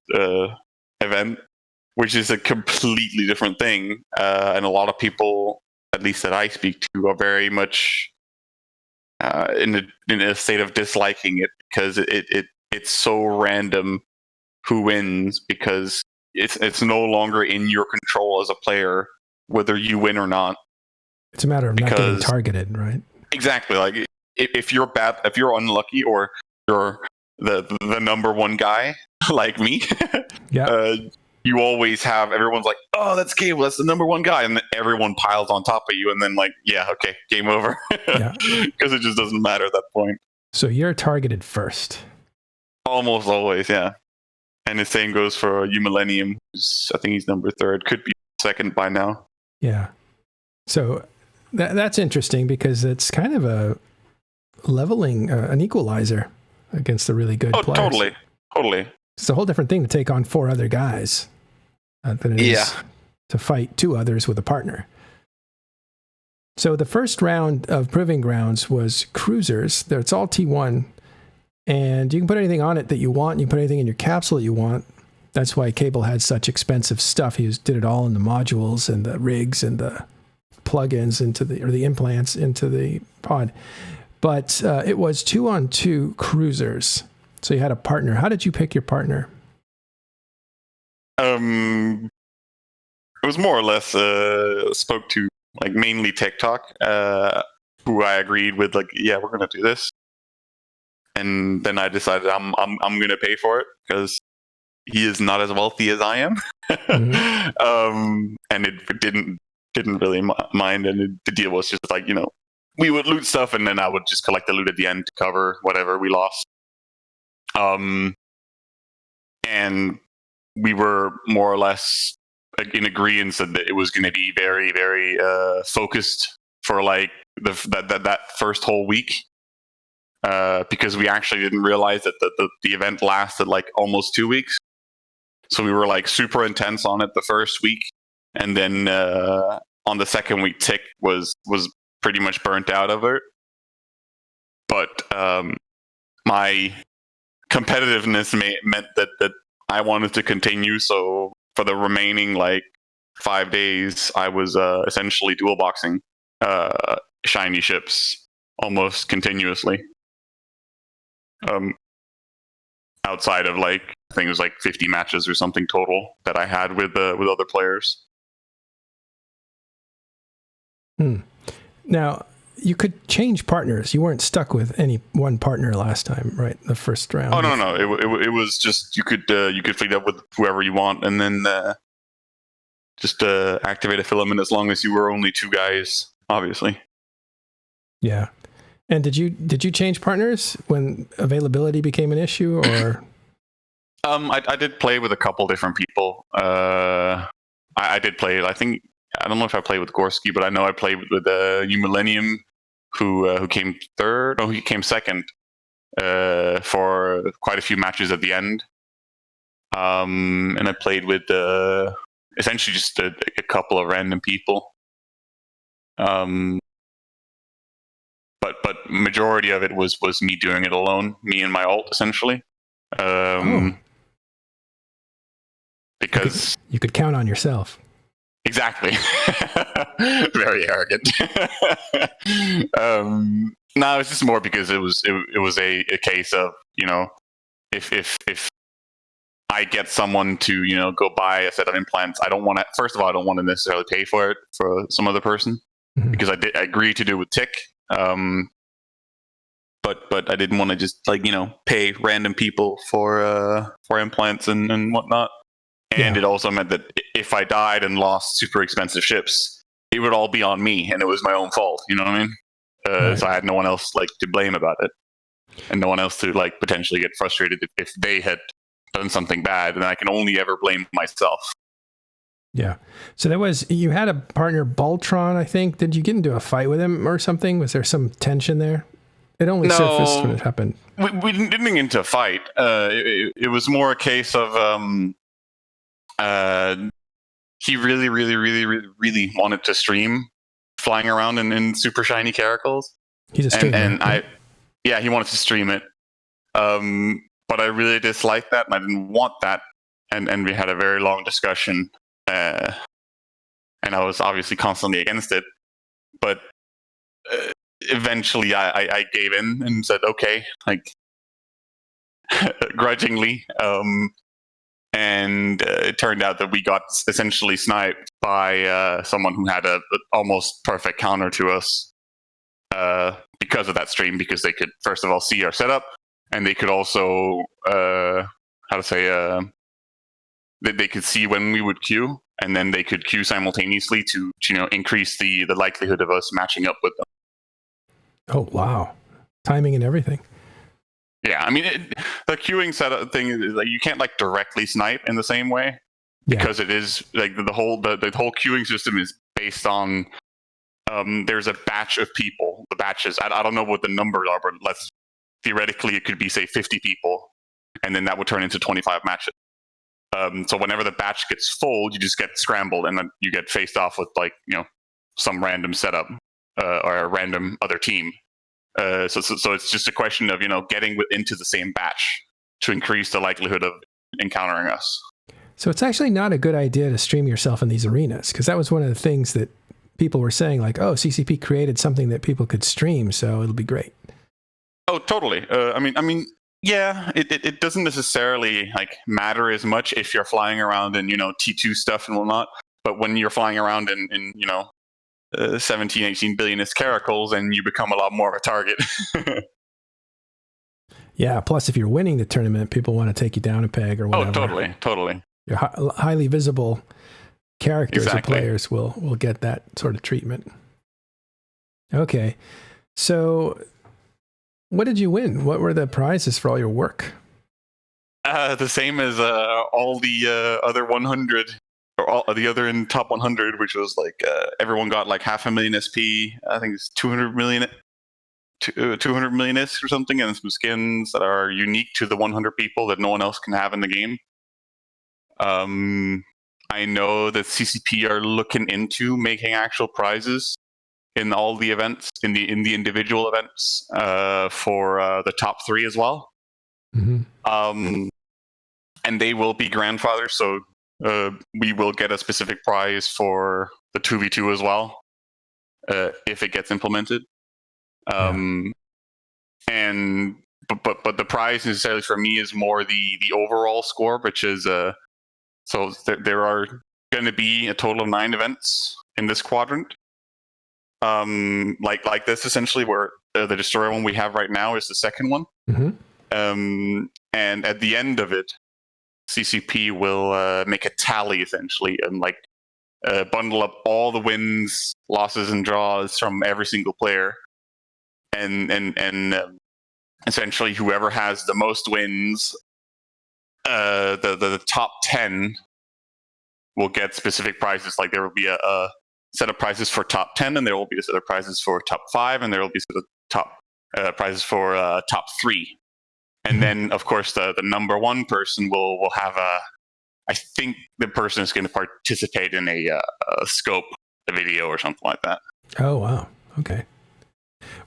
Speaker 2: event, which is a completely different thing. And a lot of people, at least that I speak to, are very much in a state of disliking it because it's so random who wins, because it's no longer in your control as a player whether you win or not.
Speaker 1: It's a matter of not getting targeted, right?
Speaker 2: Exactly. Like if you're bad, if you're unlucky, or you're the number one guy like me,
Speaker 1: yeah.
Speaker 2: You always have, everyone's like, oh, that's Cable, that's the number one guy, and then everyone piles on top of you, and then like, yeah, okay, game over. Because it just doesn't matter at that point.
Speaker 1: So you're targeted first.
Speaker 2: Almost always, yeah. And the same goes for U Millennium, who's, I think he's number 3rd, could be 2nd by now.
Speaker 1: Yeah. So that's interesting because it's kind of a leveling, an equalizer against the really good players. Totally. It's a whole different thing to take on 4 other guys than it is to fight 2 others with a partner. So the first round of Proving Grounds was cruisers. It's all T1, and you can put anything on it that you want. You can put anything in your capsule that you want. That's why Cable had such expensive stuff. He did it all in the modules and the rigs and the plugins or the implants into the pod. But it was 2-on-2 cruisers. So you had a partner. How did you pick your partner?
Speaker 2: It was more or less spoke to like mainly TikTok, who I agreed with, like, yeah, we're gonna do this, and then I decided I'm gonna pay for it because he is not as wealthy as I am, and it didn't really mind, and the deal was just like, we would loot stuff, and then I would just collect the loot at the end to cover whatever we lost, and we were more or less in agreement that it was going to be very, very focused for like that first whole week, because we actually didn't realize that the event lasted like almost 2 weeks. So we were like super intense on it the first week, and then on the second week, Tick was pretty much burnt out of it. But my competitiveness meant that I wanted to continue, so for the remaining like 5 days, I was essentially dual boxing shiny ships almost continuously. Outside of like, I think it was like 50 matches or something total that I had with other players.
Speaker 1: Now, you could change partners. You weren't stuck with any one partner last time, right? The first round.
Speaker 2: Oh no! It was just you could fleet up with whoever you want, and then just activate a filament as long as you were only 2 guys, obviously.
Speaker 1: Yeah. And did you change partners when availability became an issue, or?
Speaker 2: I did play with a couple different people. I did play. I don't know if I played with Gorski, but I know I played with New Millennium, who came third. No, he came second for quite a few matches at the end. And I played with essentially just a couple of random people. But majority of it was me doing it alone, me and my ult essentially. Because
Speaker 1: you could count on yourself. Exactly.
Speaker 2: Very arrogant. No, it's just more because it was a case of, if I get someone to, go buy a set of implants, I don't want to necessarily pay for it for some other person, because I agreed to do it with Tick. But I didn't want to just pay random people for implants and whatnot. And it also meant that if I died and lost super expensive ships, it would all be on me, and it was my own fault. You know what I mean? Right. So I had no one else to blame about it, and no one else to potentially get frustrated if they had done something bad, and I can only ever blame myself.
Speaker 1: Yeah. So you had a partner, Baltron, I think. Did you get into a fight with him or something? Was there some tension there? It only surfaced when it happened.
Speaker 2: We didn't get into a fight. It was more a case of he really, really, really, really, really wanted to stream flying around in super shiny caracals.
Speaker 1: He's a streamer.
Speaker 2: And he wanted to stream it. But I really disliked that, and I didn't want that. And we had a very long discussion. And I was obviously constantly against it. But eventually I gave in and said, okay, grudgingly. And it turned out that we got essentially sniped by someone who had a almost perfect counter to us because of that stream, because they could, first of all, see our setup, and they could also, they could see when we would queue, and then they could queue simultaneously to increase the likelihood of us matching up with them.
Speaker 1: Oh, wow. Timing and everything.
Speaker 2: Yeah, I mean, the queuing setup thing is you can't directly snipe in the same way, because it is the whole queuing system is based on there's a batch of people. The batches, I don't know what the numbers are, but theoretically it could be, say, 50 people, and then that would turn into 25 matches. So whenever the batch gets full, you just get scrambled, and then you get faced off with like some random setup or a random other team. So it's just a question of getting into the same batch to increase the likelihood of encountering us.
Speaker 1: So it's actually not a good idea to stream yourself in these arenas, because that was one of the things that people were saying, like, oh, CCP created something that people could stream, so it'll be great.
Speaker 2: Oh, totally. Yeah, it doesn't necessarily like matter as much if you're flying around in T2 stuff and whatnot, but when you're flying around in 17, 18 billionist caracals, and you become a lot more of a target.
Speaker 1: Yeah, plus if you're winning the tournament, people want to take you down a peg or whatever.
Speaker 2: Oh, totally.
Speaker 1: Your highly visible characters or
Speaker 2: Exactly.
Speaker 1: players will get that sort of treatment. Okay, so what did you win? What were the prizes for all your work?
Speaker 2: The same as all the other 100, or all the other in top 100, which was like everyone got like 500,000 SP. I think it's 200 million S or something, and some skins that are unique to the 100 people that no one else can have in the game. I know that CCP are looking into making actual prizes in all the events, in the individual events, for the top 3 as well.
Speaker 1: Mm-hmm.
Speaker 2: And they will be grandfathers, so we will get a specific prize for the 2v2 as well, if it gets implemented. But the prize necessarily for me is more the overall score, which is so there are going to be a total of 9 events in this quadrant. Like this, essentially, where the Destroyer one we have right now is the second one.
Speaker 1: Mm-hmm.
Speaker 2: And at the end of it, CCP will make a tally, essentially, and bundle up all the wins, losses, and draws from every single player, and essentially whoever has the most wins, the top 10 will get specific prizes. Like there will be a set of prizes for top 10, and there will be a set of prizes for top 5, and there will be a set of top prizes for top 3. And then, of course, the number 1 person will have I think the person is going to participate in a scope, a video or something like that.
Speaker 1: Oh, wow. Okay.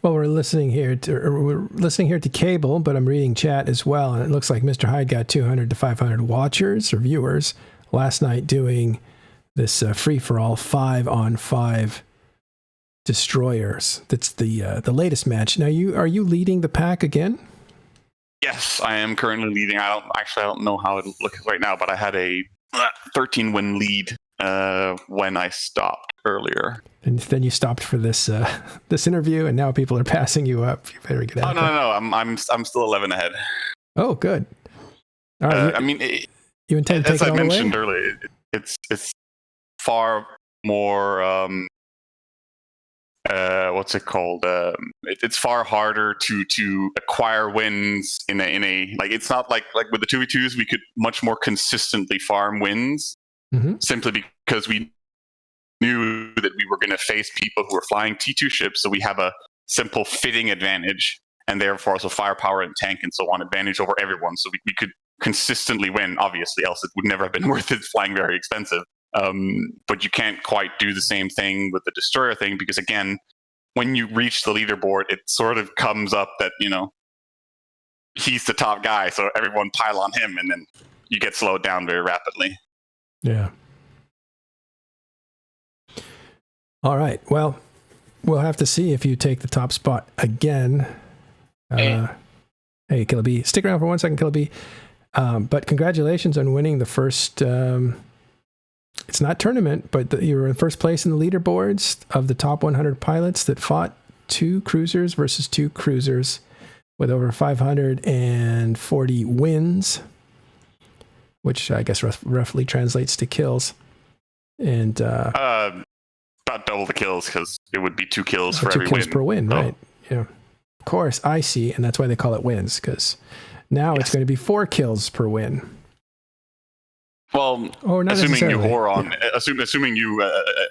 Speaker 1: Well, we're listening here to Cable, but I'm reading chat as well, and it looks like Mr. Hyde got 200 to 500 watchers or viewers last night doing this free-for-all 5-on-5 destroyers. That's the latest match. Now, are you leading the pack again?
Speaker 2: Yes, I am currently leading. I don't know how it looks right now, but I had a 13-win lead when I stopped earlier. And
Speaker 1: then you stopped for this this interview, and now people are passing you up. You better get out.
Speaker 2: Oh no! I'm still 11 ahead.
Speaker 1: Oh, good. All right. You intend to take it all the way? As I mentioned
Speaker 2: earlier, it's far more. What's it called? It's far harder to acquire wins in a like. It's not like with the 2v2s, we could much more consistently farm wins, simply because we knew that we were going to face people who were flying T2 ships, so we have a simple fitting advantage, and therefore also firepower and tank and so on advantage over everyone. So we could consistently win. Obviously, else it would never have been worth it. Flying very expensive. But you can't quite do the same thing with the Destroyer thing, because again, when you reach the leaderboard, it sort of comes up that, he's the top guy, so everyone pile on him, and then you get slowed down very rapidly.
Speaker 1: Yeah. All right. Well, we'll have to see if you take the top spot again. Hey, Killer B. Stick around for 1 second, Killer B. But congratulations on winning the first... it's not tournament, but you were in first place in the leaderboards of the top 100 pilots that fought 2 cruisers versus 2 cruisers with over 540 wins, which I guess roughly translates to kills. And
Speaker 2: about double the kills, because it would be 2 kills for every
Speaker 1: 2 kills
Speaker 2: win.
Speaker 1: per win, right? Yeah. Of course, I see, and that's why they call it wins, because now it's going to be 4 kills per win.
Speaker 2: Well, assuming you whore on, assuming you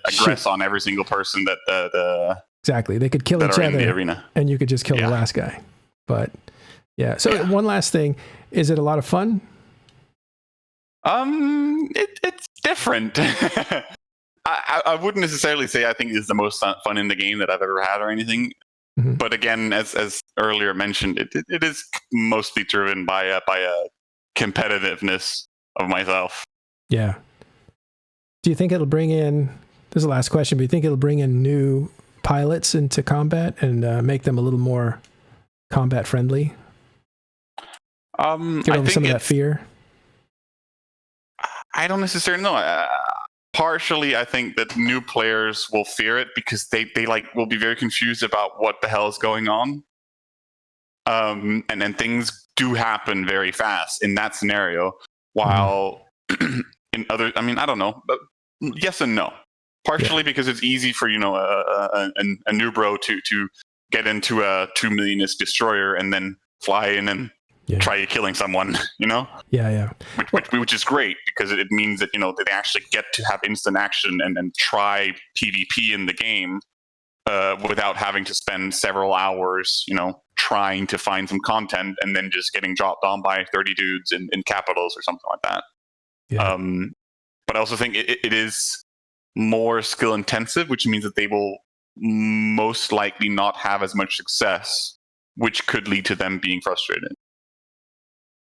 Speaker 2: aggress on every single person that
Speaker 1: exactly, they could kill each other
Speaker 2: in the arena,
Speaker 1: and you could just kill the last guy. But yeah, so one last thing: is it a lot of fun?
Speaker 2: It's different. I wouldn't necessarily say I think it's the most fun in the game that I've ever had or anything.
Speaker 1: Mhm.
Speaker 2: But again, as earlier mentioned, it is mostly driven by a competitiveness of myself.
Speaker 1: Yeah. Do you think it'll bring in? This is the last question. But do you think it'll bring in new pilots into combat and make them a little more combat friendly? Get
Speaker 2: I
Speaker 1: over
Speaker 2: think
Speaker 1: some of that fear.
Speaker 2: I don't necessarily know. Partially, I think that new players will fear it because they will be very confused about what the hell is going on. And then things do happen very fast in that scenario. While in other, I mean, I don't know, but yes and no. Partially because it's easy for a new bro to get into a 2 millionist destroyer and then fly in and try killing someone,
Speaker 1: Yeah.
Speaker 2: Which is great because it means that that they actually get to have instant action and try PvP in the game without having to spend several hours trying to find some content and then just getting dropped on by 30 dudes in capitals or something like that. But I also think it is more skill intensive, which means that they will most likely not have as much success, which could lead to them being frustrated.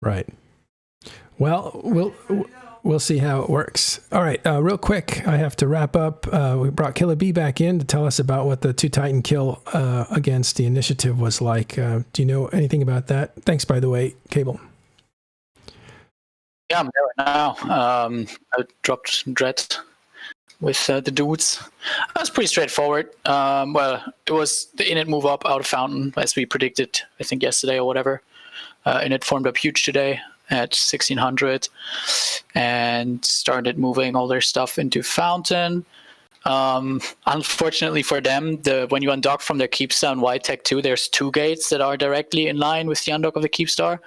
Speaker 1: Right. Well, we'll see how it works. All right, real quick, I have to wrap up. We brought Killer B back in to tell us about what the 2-Titan kill against the initiative was like. Do you know anything about that? Thanks, by the way, Cable.
Speaker 5: Yeah, I'm there right now. I dropped Dread with the dudes. That was pretty straightforward. Well, it was the init move up out of Fountain, as we predicted, I think yesterday or whatever. Init formed up huge today at 1600 and started moving all their stuff into Fountain. Unfortunately for them, when you undock from their Keepstar in White Tech 2, there's 2 gates that are directly in line with the undock of the Keepstar.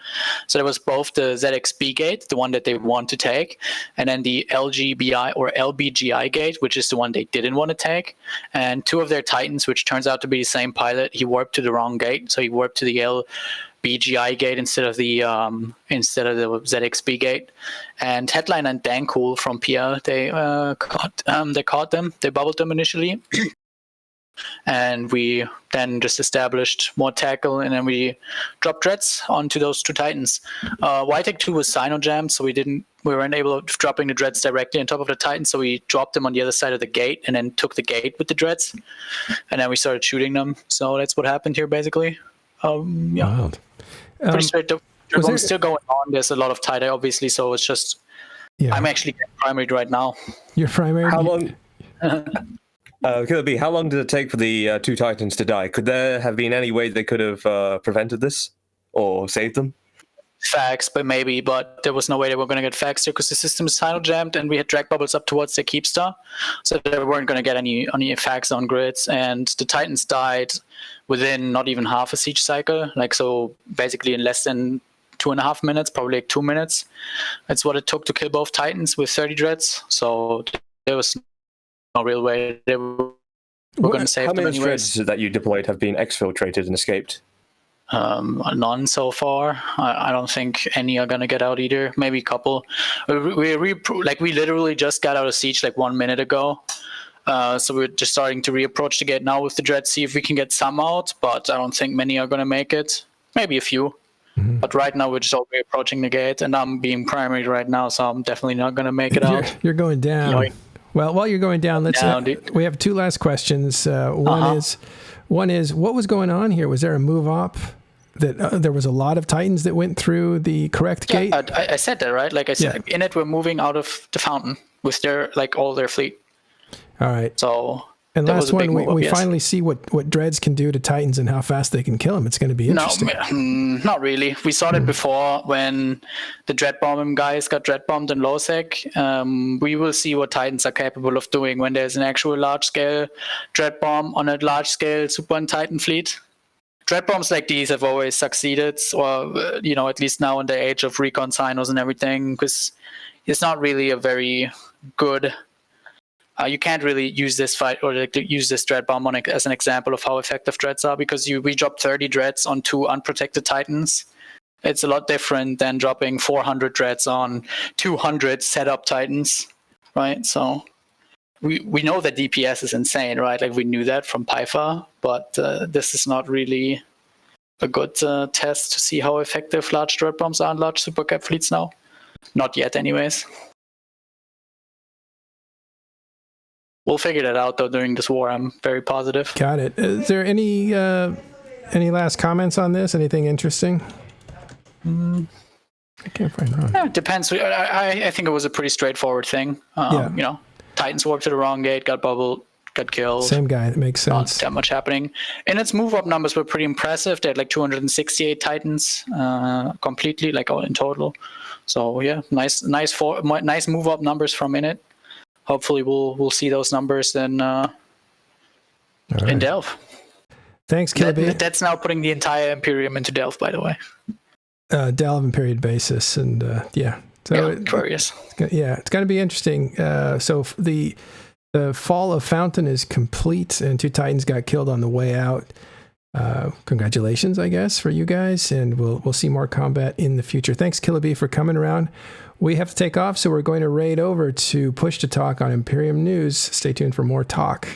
Speaker 5: So there was both the ZXB gate, the one that they want to take, and then the LGBI or LBGI gate, which is the one they didn't want to take. And 2 of their Titans, which turns out to be the same pilot, he warped to the wrong gate. So he warped to the LBGI gate instead of the ZXB gate. And Headline and Dancool from PL, they caught them. They bubbled them initially. And we then just established more tackle, and then we dropped Dreads onto those 2 Titans. Whitetech 2 was Sino-jammed, so we weren't able of dropping the Dreads directly on top of the Titans, so we dropped them on the other side of the gate and then took the gate with the Dreads. And then we started shooting them. So that's what happened here, basically.
Speaker 1: Wild.
Speaker 5: Pretty straight. There's still going on. There's a lot of tie-dye, obviously, so it's just... Yeah. I'm actually primaried right now.
Speaker 1: You're primaried?
Speaker 6: How long... Killer B, how long did it take for the 2 Titans to die? Could there have been any way they could have prevented this or saved them?
Speaker 5: Facts, but there was no way they were going to get facts here because the system is sino-jammed and we had drag bubbles up towards the Keepstar, so they weren't going to get any facts on grids, and the Titans died within not even half a siege cycle, so basically in less than 2.5 minutes, probably 2 minutes. That's what it took to kill both Titans with 30 dreads, so there was no real way they were going to save them anyways.
Speaker 6: How many dreads that you deployed have been exfiltrated and escaped?
Speaker 5: None so far. I don't think any are gonna get out either. Maybe a couple. We literally just got out of siege 1 minute ago. So we're just starting to reapproach the gate now with the dread, see if we can get some out. But I don't think many are gonna make it. Maybe a few. Mm-hmm. But right now we're just all reapproaching the gate, and I'm being primary right now, so I'm definitely not gonna make it out.
Speaker 1: You're going down. Well, while you're going down, we have 2 last questions. One is, what was going on here? Was there a move up? That there was a lot of Titans that went through the correct gate?
Speaker 5: I said that, right? Like I said, in it, we're moving out of the Fountain with their all their fleet.
Speaker 1: All right.
Speaker 5: So,
Speaker 1: and last one, we finally see what Dreads can do to Titans and how fast they can kill them. It's going to be interesting.
Speaker 5: No, not really. We saw that before when the Dread Bomb guys got Dread Bombed in low sec. We will see what Titans are capable of doing when there's an actual large-scale Dread Bomb on a large-scale Super and Titan fleet. Dread bombs like these have always succeeded, or at least now in the age of recon sinos and everything, because it's not really a very good. You can't really use this fight or use this dread bomb as an example of how effective dreads are, because we dropped 30 dreads on 2 unprotected Titans, It's a lot different than dropping 400 dreads on 200 setup Titans, right? So we know that DPS is insane, right? Like we knew that from Python, but this is not really a good test to see how effective large dread bombs are in large supercap fleets now. Not yet, anyways. We'll figure that out though during this war. I'm very positive.
Speaker 1: Got it. Is there any last comments on this? Anything interesting? I can't find wrong.
Speaker 5: Yeah, it depends. I think it was a pretty straightforward thing. You know, Titans warped to the wrong gate, got bubbled, got killed.
Speaker 1: Same guy. That makes sense.
Speaker 5: Not that much happening. And its move up numbers were pretty impressive. They had like 268 Titans completely, like in total. So yeah, nice move up numbers from Init. Hopefully we'll see those numbers in Delve.
Speaker 1: Thanks, Kilby.
Speaker 5: That's now putting the entire Imperium into Delve, by the way.
Speaker 1: Delve and period basis, and so
Speaker 5: curious.
Speaker 1: It's going to be interesting. So the fall of Fountain is complete, and 2 Titans got killed on the way out. Congratulations, I guess, for you guys, and we'll see more combat in the future. Thanks, Killaby, for coming around. We have to take off, so we're going to raid over to Push to Talk on Imperium News. Stay tuned for more talk.